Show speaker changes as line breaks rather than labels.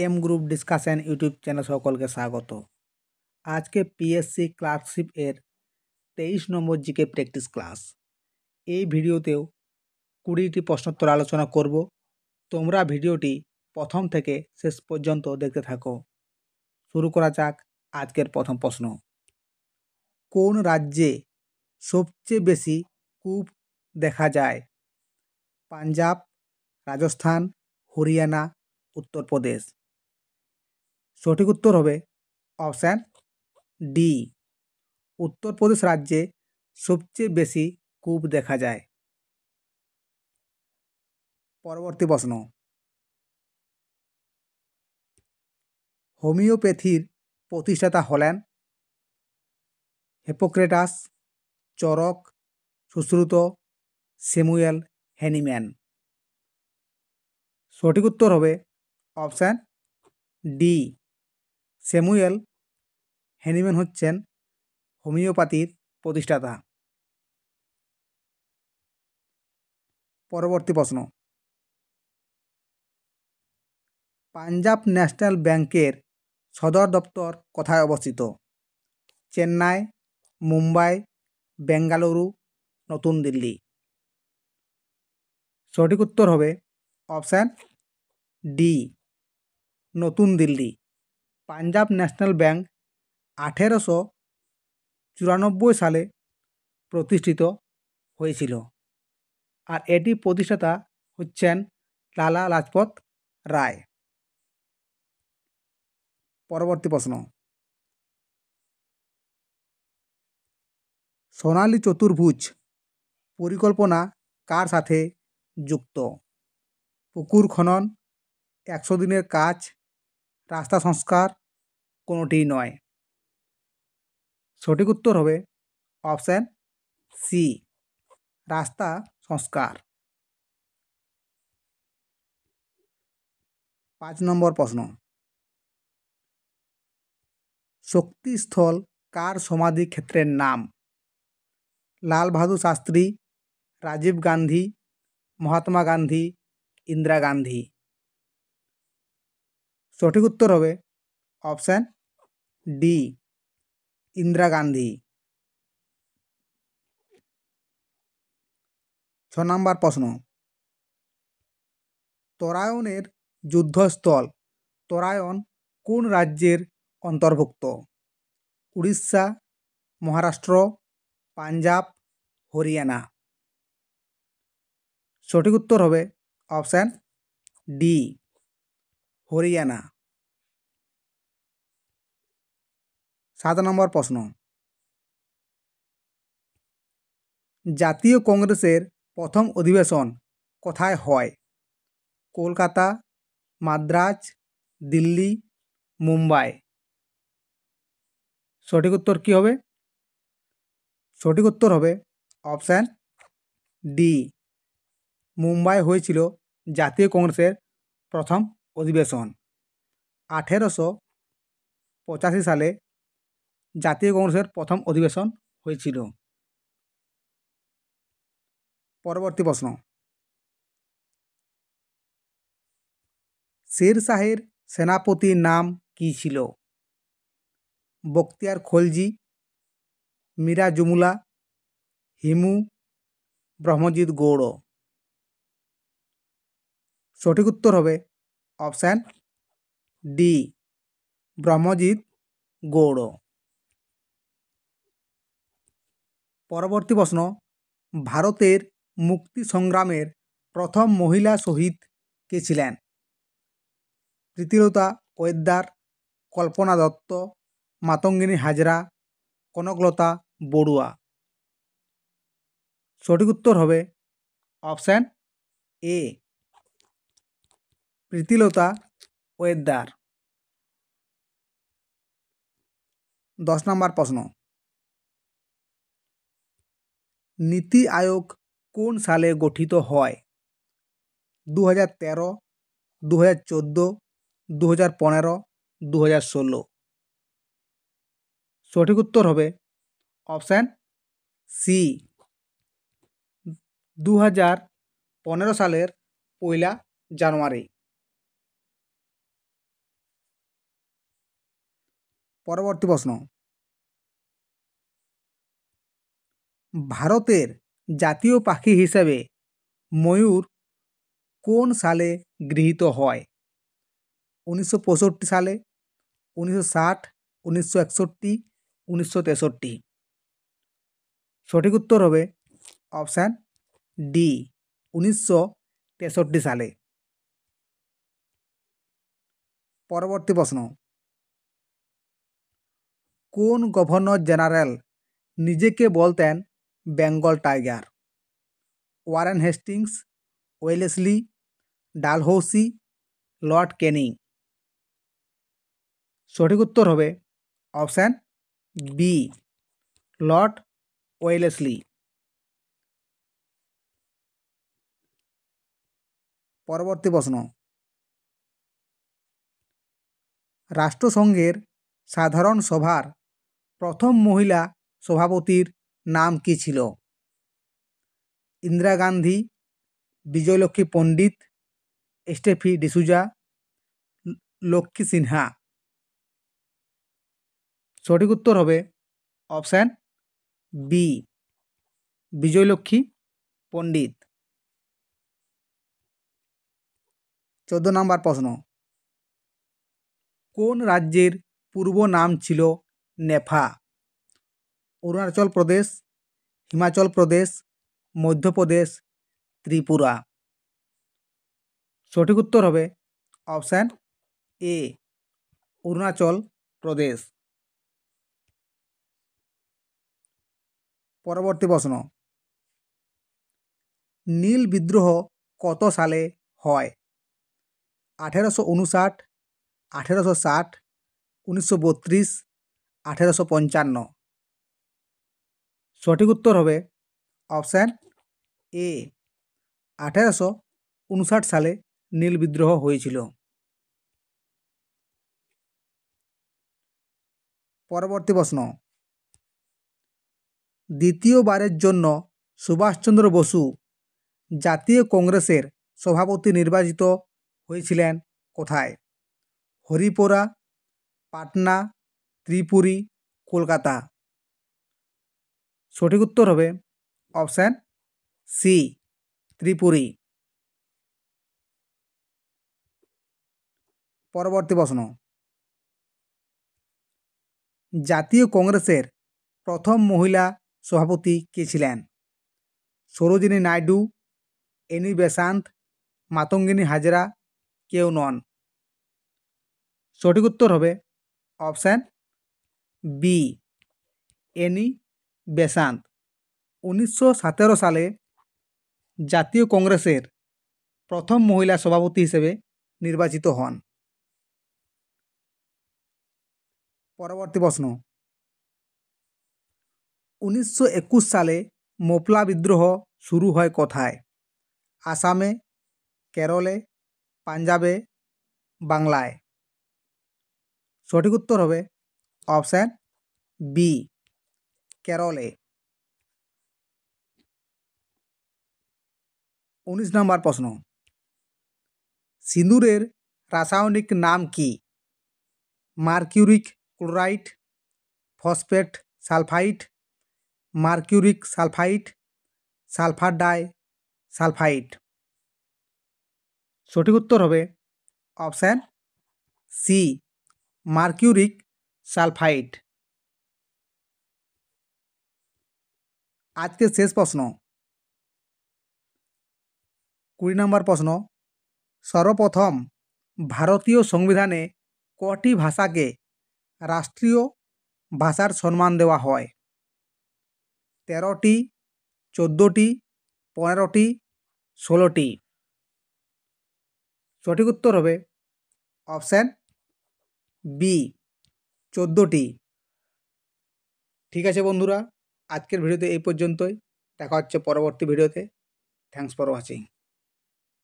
M group discussion YouTube channel সকলকে স্বাগত। আজকে পিএসসি ক্লার্কশিপ এর 23 নম্বর জিকে প্র্যাকটিস ক্লাস। এই ভিডিওতেও 20টি প্রশ্নোত্তর আলোচনা করব। তোমরা ভিডিওটি প্রথম থেকে শেষ পর্যন্ত দেখতে থাকো। শুরু করা যাক আজকের প্রথম প্রশ্ন। কোন রাজ্যে সবচেয়ে বেশি কূপ দেখা যায়? পাঞ্জাব, রাজস্থান, হরিয়ানা, উত্তরপ্রদেশ। সঠিক উত্তর হবে অপশান ডি, উত্তরপ্রদেশ রাজ্যে সবচেয়ে বেশি কূপ দেখা যায়। পরবর্তী প্রশ্ন। হোমিওপ্যাথির প্রতিষ্ঠাতা হলেন? Hippocrates, Charaka, Sushruta, Samuel Hahnemann. সঠিক উত্তর হবে অপশান ডি, স্যামুয়েল হ্যানিম্যান হচ্ছেন হোমিওপ্যাথির প্রতিষ্ঠাতা। পরবর্তী প্রশ্ন। পাঞ্জাব ন্যাশনাল ব্যাংকের সদর দপ্তর কোথায় অবস্থিত? চেন্নাই, মুম্বাই, বেঙ্গালুরু, নতুন দিল্লি। সঠিক উত্তর হবে অপশান ডি, নতুন দিল্লি। পাঞ্জাব ন্যাশনাল ব্যাংক 1894 সালে প্রতিষ্ঠিত হয়েছিল, আর এটি প্রতিষ্ঠাতা হচ্ছেন লালা লাজপত রায়। পরবর্তী প্রশ্ন। সোনালী চতুর্ভুজ পরিকল্পনা কার সাথে যুক্ত? পুকুর খনন, 100 দিনের কাজ, রাস্তা সংস্কার, কোনোটিই নয়। সঠিক উত্তর হবে অপশান সি, রাস্তা সংস্কার। 5 নম্বর প্রশ্ন। শক্তিস্থল কার সমাধি ক্ষেত্রের নাম? লাল বাহাদুর শাস্ত্রী, রাজীব গান্ধী, মহাত্মা গান্ধী, ইন্দিরা গান্ধী। সঠিক উত্তর হবে অপশান ডি, ইন্দিরা গান্ধী। 6 নম্বর প্রশ্ন। তরায়ণের যুদ্ধস্থল তরায়ণ কোন রাজ্যের অন্তর্ভুক্ত? উড়িষ্যা, মহারাষ্ট্র, পাঞ্জাব, হরিয়ানা। সঠিক উত্তর হবে অপশান ডি, হরিয়ানা। 7 নম্বর প্রশ্ন। জাতীয় কংগ্রেসের প্রথম অধিবেশন কোথায় হয়? কলকাতা, মাদ্রাজ, দিল্লি, মুম্বাই। সঠিক উত্তর কী হবে? সঠিক উত্তর হবে অপশান ডি, মুম্বাই হয়েছিল জাতীয় কংগ্রেসের প্রথম অধিবেশন। 1885 সালে জাতীয় কংগ্রেসের প্রথম অধিবেশন হয়েছিল। পরবর্তী প্রশ্ন। শের শাহের সেনাপতির নাম কী ছিল? বখতিয়ার খলজি, মীরা জুমলা, হিমু, ব্রহ্মজিৎ গৌড়। সঠিক উত্তর হবে অপশান ডি, ব্রহ্মজিৎ গৌড়। পরবর্তী প্রশ্ন। ভারতের মুক্তি সংগ্রামের প্রথম মহিলা শহীদ কে ছিলেন? প্রীতিলতা ওয়েদ্দার, কল্পনা দত্ত, মাতঙ্গিনী হাজরা, কনকলতা বড়ুয়া। সঠিক উত্তর হবে অপশান এ, প্রীতিলতা ওয়েদ্দার। 10 নম্বর প্রশ্ন। নীতি আয়োগ কোন সালে গঠিত হয়? 2013, 2014, 2015, 2016। সঠিক উত্তর হবে অপশান সি, 2015 সালের 1 জানুয়ারি। পরবর্তী প্রশ্ন, ভারতের জাতীয় পাখি হিসেবে ময়ূর কোন সালে গৃহীত হয়? 1965 সালে, 1960, 1961, 1963। সঠিক উত্তর হবে অপশান ডি, 1963 সালে। পরবর্তী প্রশ্ন, কোন গভর্নর জেনারেল নিজেকে বলতেন Bengal tiger? Warren Hastings, Wellesley, Dalhousie, Lord Canning. সঠিক উত্তর হবে অপশান বি, লর্ড ওয়েলেসলি। পরবর্তী প্রশ্ন, রাষ্ট্রসংঘের সাধারণ সভার প্রথম মহিলা সভাপতির নাম কী ছিল? ইন্দিরা গান্ধী, বিজয়লক্ষ্মী পণ্ডিত, স্টেফি ডিসুজা, লক্ষ্মী সিনহা। সঠিক উত্তর হবে অপশান বি, বিজয়লক্ষ্মী পণ্ডিত। 14 নম্বর প্রশ্ন, কোন রাজ্যের পূর্ব নাম ছিল নেফা? অরুণাচল প্রদেশ, হিমাচল প্রদেশ, মধ্যপ্রদেশ, ত্রিপুরা। সঠিক উত্তর হবে অপশান এ, অরুণাচল প্রদেশ। পরবর্তী প্রশ্ন, নীল বিদ্রোহ কত সালে হয়? 1859, 1860, 1932, 1855। সঠিক উত্তর হবে অপশান এ, 1859 সালে নীল বিদ্রোহ হয়েছিল। পরবর্তী প্রশ্ন, দ্বিতীয়বারের জন্য সুভাষচন্দ্র বসু জাতীয় কংগ্রেসের সভাপতি নির্বাচিত হয়েছিলেন কোথায়? হরিপুরা, পাটনা, ত্রিপুরি, কলকাতা। সঠিক উত্তর হবে অপশান সি, ত্রিপুরি। পরবর্তী প্রশ্ন, জাতীয় কংগ্রেসের প্রথম মহিলা সভাপতি কে ছিলেন? সরোজিনী নাইডু, এনি বেসান্ত, মাতঙ্গিনী হাজরা, কেউ নন। সঠিক উত্তর হবে অপশান বি, এনি বেসান্ত। 1917 সালে জাতীয় কংগ্রেসের প্রথম মহিলা সভাপতি হিসেবে নির্বাচিত হন। পরবর্তী প্রশ্ন, 1921 সালে মোপলা বিদ্রোহ শুরু হয় কোথায়? আসামে, কেরলে, পাঞ্জাবে, বাংলায়। সঠিক উত্তর হবে অপশান বি, কেরলে। 19 নম্বর প্রশ্ন, সিঁদুরের রাসায়নিক নাম কি? Mercuric chloride, phosphate sulphide, mercuric sulphide, sulphur disulphide. সঠিক উত্তর হবে অপশান সি, মার্কিউরিক সালফাইড। আজকের শেষ প্রশ্ন, 20 নম্বর প্রশ্ন, সর্বপ্রথম ভারতীয় সংবিধানে কটি ভাষাকে রাষ্ট্রীয় ভাষার সম্মান দেওয়া হয়? 13টি, 14টি, 15টি, 16টি। সঠিক উত্তর হবে অপশান বি, 14টি। ঠিক আছে বন্ধুরা, আজকের ভিডিওতে এই পর্যন্তই। দেখা হচ্ছে পরবর্তী ভিডিওতে। Thanks for watching.